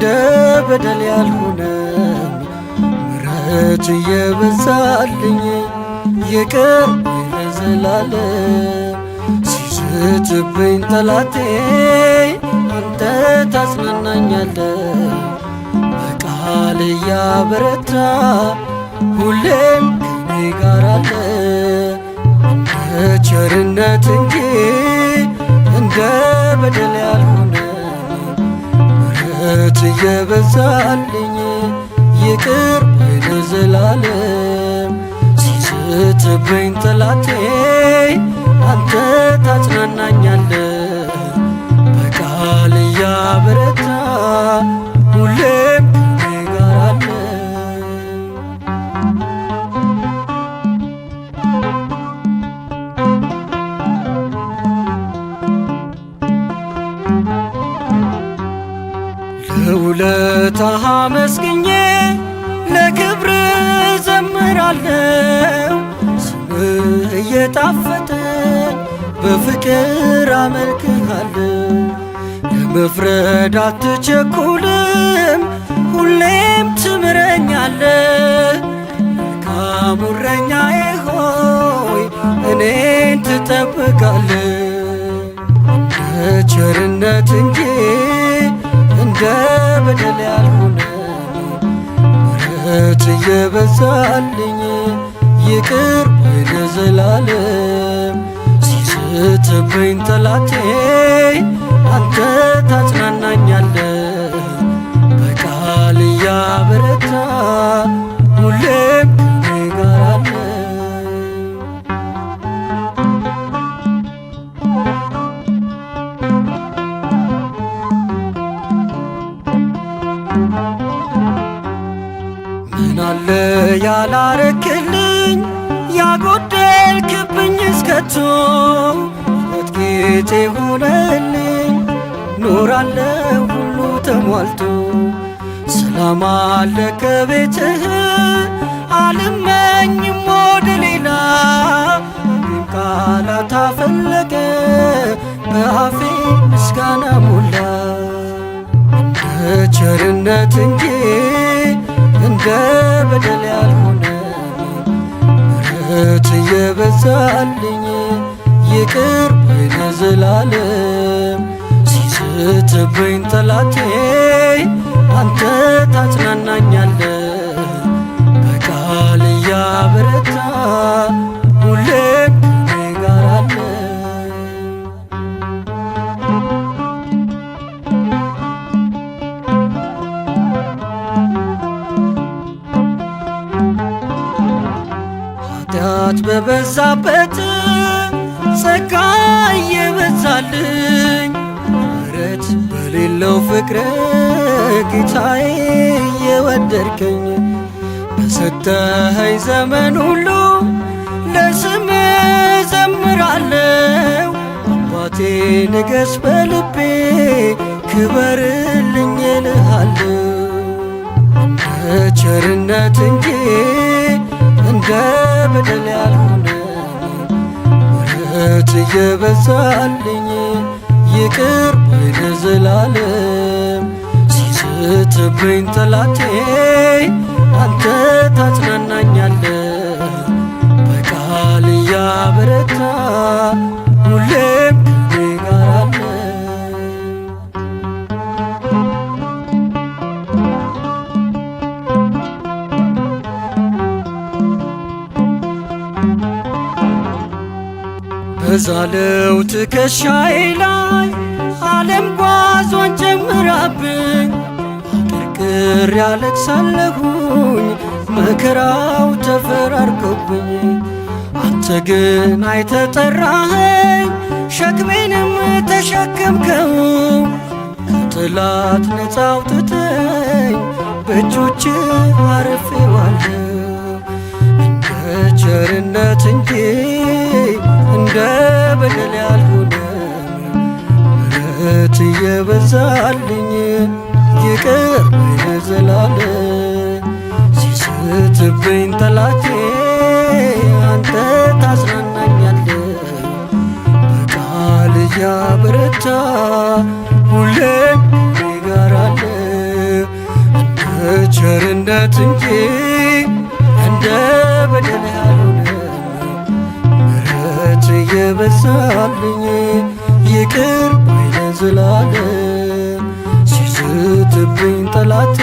እንደ በደል ያልሆነኝ ምሕረት እየበዛልኝ ይቅር ለዘላለም ሲስትብኝ ጠላቴ አንተ ታጽናናኛለህ በቃል እያበረታ ሁሌም ከኔ ጋር አለ እንደ ቸርነት እንጂ እንደ በደል ያልሆነ ምሕረት እየበዛልኝ ይቅር ለዘላለም ሲስትብኝ ጠላቴ አንተ ታጽናናኛለህ በቃል እያበረታ ሁሌም ከኔ ጋር አለ። ለውለታህ አመስግኜ ለክብር ዘምራለሁ ስምህ እየጣፈጠኝ በፍቅር አመልክሃለሁ ለመፍረድ አትቸኩልም ሁሌም ትምረኛለህ መልካም እረኛዬ ሆይ እኔን ትጠብቃለህ እንደ ቸርነት እንጂ እንደ በደል ያልሆነ ምሕረት እየበዛልኝ ይቅር ለዘላለም ሲስትብኝ ጠላቴ አንተ ታጽናናኛለህ በቃል እያበረታ ሁሌም ከኔ ጋር አለ። ምናለ ያላረክልኝ ያጎደልክብኝ እስከቶ ጌጤ ሆነልኝ ኖራለሁ ሁሉ ተሟልቶ ሰላም አለ ከቤትህ አልመኝም ወደ ሌላ ቃላት አፈለቀ በአፌ ምስጋና ሞላ እንደ ቸርነት እንጂ እንደ በደል ያልሆነ ምሕረት እየበዛልኝ ይቅር ለዘላለም ሲስትብኝ ጠላቴ አንተ ታጽናናኛለህ በቃል እያበረታ ሁሌም ከኔ ጋር አለ። ኃጢአት በበዛበት ጸጋ እየበዛልኝ ምሕረት በሌለው ፍቅር ጌታዬ እየወደድከኝ በሰጠኸኝ ዘመን ሁሉ ለስምህ ዘምራለሁ አባቴ ንገስ በልቤ ክበርልኝ እልሃለሁ እንደ ቸርነት እንጂ እንደ በደል ያልሆነ ምሕረት እየበዛልኝ ይቅር ለዘላለም ሲስትብኝ ጠላቴ አንተ ታጽናናኛለህ በቃል እያበረታ ሁሌም ከኔ ጋር አለ። በዛለው ትከሻዬ ላይ ዓለም ጓዟን ጀምራብኝ አቀርቅሬ ያለቅሳለሁኝ መከራው ተፈራርቆብኝ አንተ ግን አይተህ ጠራኸኝ ሸክሜንም ተሸከምከው ከጠላት ነፃ አውጥተኝ በእጆችህ አርፌዋለሁ እንደ ቸርነት እንጂ እንደ በደል ያልሆነ ምሕረት እየበዛልኝ ይቅር ለዘላለም ሲስትብኝ ጠላቴ አንተ ታጽናናኛለህ በቃል እያበረታ ሁሌም ከኔ ጋር አለ ምሕረት እንጂ እንደ በደል ያልሆነም ምሕረት እየበዛልኝ ይቅር ባይ ለዘላለም ሲስትብኝ ጠላቴ